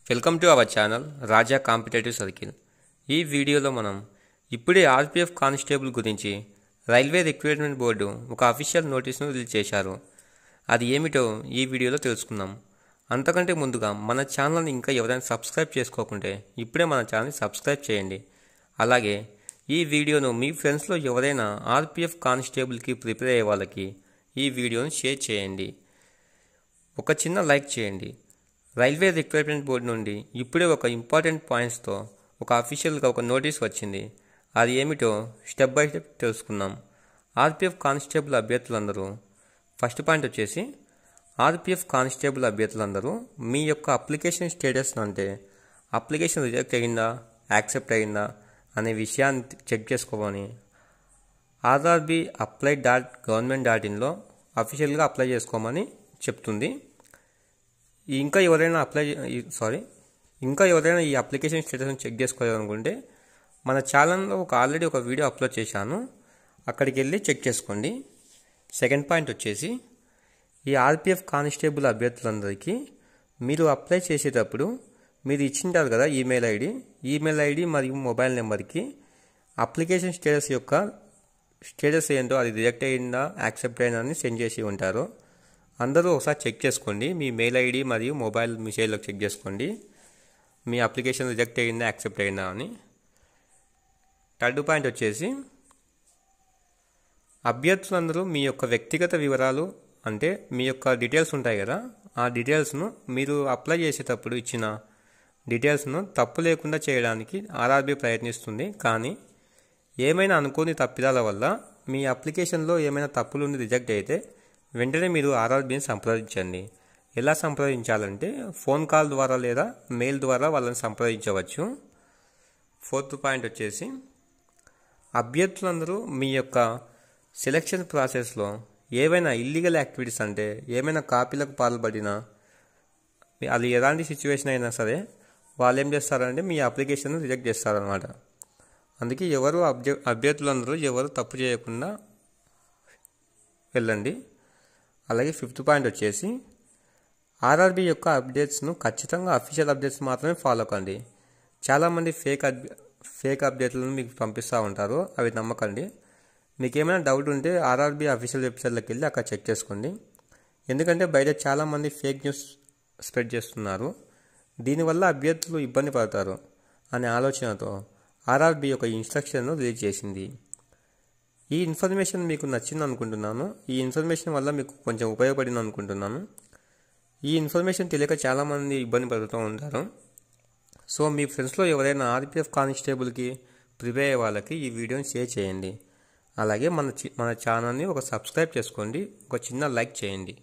Welcome to our channel Raja competitive circle. ఈ వీడియోలో మనం ఇప్పుడే ఆర్పిఎఫ్ కానిస్టేబుల్ గురించి రైల్వే రిక్రూట్మెంట్ బోర్డు ఒక అఫీషియల్ నోటీస్ను రిలీజ్ చేశారు. అది ఏమిటో ఈ వీడియోలో తెలుసుకుందాం. అంతకంటే ముందుగా మన ఛానల్ని ఇంకా ఎవరైనా సబ్స్క్రైబ్ చేసుకోకుంటే ఇప్పుడే మన ఛానల్ని సబ్స్క్రైబ్ చేయండి. అలాగే ఈ వీడియోను మీ ఫ్రెండ్స్లో ఎవరైనా ఆర్పిఎఫ్ కానిస్టేబుల్కి ప్రిపేర్ అయ్యే వాళ్ళకి ఈ వీడియోను షేర్ చేయండి. ఒక చిన్న లైక్ చేయండి. రైల్వే రిక్రూట్మెంట్ బోర్డు నుండి ఇప్పుడే ఒక ఇంపార్టెంట్ పాయింట్స్తో ఒక అఫీషియల్గా ఒక నోటీస్ వచ్చింది. అది ఏమిటో స్టెప్ బై స్టెప్ తెలుసుకుందాం. ఆర్పిఎఫ్ కానిస్టేబుల్ అభ్యర్థులందరూ ఫస్ట్ పాయింట్ వచ్చేసి ఆర్పిఎఫ్ కానిస్టేబుల్ అభ్యర్థులందరూ మీ యొక్క అప్లికేషన్ స్టేటస్ అంటే అప్లికేషన్ రిజెక్ట్ అయ్యిందా యాక్సెప్ట్ అయ్యిందా అనే విషయాన్ని చెక్ చేసుకోమని rrbapply.government.inలో అఫీషియల్గా అప్లై చేసుకోమని చెప్తుంది. ఇంకా ఎవరైనా ఈ అప్లికేషన్ స్టేటస్ని చెక్ చేసుకోవాలనుకుంటే మన ఛానల్లో ఆల్రెడీ ఒక వీడియో అప్లోడ్ చేశాను, అక్కడికి వెళ్ళి చెక్ చేసుకోండి. సెకండ్ పాయింట్ వచ్చేసి ఈ ఆర్పిఎఫ్ కానిస్టేబుల్ అభ్యర్థులందరికీ మీరు అప్లై చేసేటప్పుడు మీరు ఇచ్చింటారు కదా ఈమెయిల్ ఐడి మరియు మొబైల్ నెంబర్కి అప్లికేషన్ స్టేటస్ ఏంటో అది రిజెక్ట్ అయ్యిందా యాక్సెప్ట్ అయ్యిందా అని సెండ్ చేసి ఉంటారు. అందరూ ఒకసారి చెక్ చేసుకోండి. మీ మెయిల్ ఐడి మరియు మొబైల్ మెసేజ్లో చెక్ చేసుకోండి మీ అప్లికేషన్ రిజెక్ట్ అయ్యిందా యాక్సెప్ట్ అయ్యిందా అని. థర్డ్ పాయింట్ వచ్చేసి అభ్యర్థులందరూ మీ యొక్క వ్యక్తిగత వివరాలు అంటే మీ యొక్క డీటెయిల్స్ ఉంటాయి కదా, ఆ డీటెయిల్స్ను మీరు అప్లై చేసేటప్పుడు ఇచ్చిన డీటెయిల్స్ను తప్పు లేకుండా చేయడానికి ఆర్ఆర్బీ ప్రయత్నిస్తుంది. కానీ ఏమైనా అనుకోని తప్పిదాల వల్ల మీ అప్లికేషన్లో ఏమైనా తప్పులుండి రిజెక్ట్ అయితే వెంటనే మీరు ఆర్ఆర్బీని సంప్రదించండి. ఎలా సంప్రదించాలంటే ఫోన్ కాల్ ద్వారా లేదా మెయిల్ ద్వారా వాళ్ళని సంప్రదించవచ్చు. ఫోర్త్ పాయింట్ వచ్చేసి అభ్యర్థులందరూ మీ యొక్క సెలక్షన్ ప్రాసెస్లో ఏవైనా ఇల్లీగల్ యాక్టివిటీస్ అంటే ఏమైనా కాపీలకు పాల్పడినా అది ఎలాంటి సిచ్యువేషన్ అయినా సరే వాళ్ళు ఏం చేస్తారంటే మీ అప్లికేషన్ రిజెక్ట్ చేస్తారనమాట. అందుకే అభ్యర్థులందరూ ఎవరు తప్పు చేయకుండా వెళ్ళండి. అలాగే ఫిఫ్త్ పాయింట్ వచ్చేసి ఆర్ఆర్బీ యొక్క అప్డేట్స్ను ఖచ్చితంగా అఫీషియల్ అప్డేట్స్ మాత్రమే ఫాలో కండి. చాలామంది ఫేక్ అప్డేట్లను మీకు పంపిస్తూ ఉంటారు, అవి నమ్మకండి. మీకు ఏమైనా డౌట్ ఉంటే ఆర్ఆర్బీ అఫీషియల్ వెబ్సైట్లోకి వెళ్ళి అక్కడ చెక్ చేసుకోండి. ఎందుకంటే బయట చాలామంది ఫేక్ న్యూస్ స్ప్రెడ్ చేస్తున్నారు, దీనివల్ల అభ్యర్థులు ఇబ్బంది పడతారు అనే ఆలోచనతో ఆర్ఆర్బీ యొక్క ఇన్స్ట్రక్షన్ను రిలీజ్ చేసింది. ఈ ఇన్ఫర్మేషన్ మీకు నచ్చింది అనుకుంటున్నాను. ఈ ఇన్ఫర్మేషన్ వల్ల మీకు కొంచెం ఉపయోగపడింది అనుకుంటున్నాను. ఈ ఇన్ఫర్మేషన్ తెలియక చాలామంది ఇబ్బంది పడుతూ ఉంటారు. సో మీ ఫ్రెండ్స్లో ఎవరైనా ఆర్పిఎఫ్ కానిస్టేబుల్కి ప్రిపేర్ అయ్యే వాళ్ళకి ఈ వీడియోని షేర్ చేయండి. అలాగే మన ఛానల్ని ఒక సబ్స్క్రైబ్ చేసుకోండి, ఒక చిన్న లైక్ చేయండి.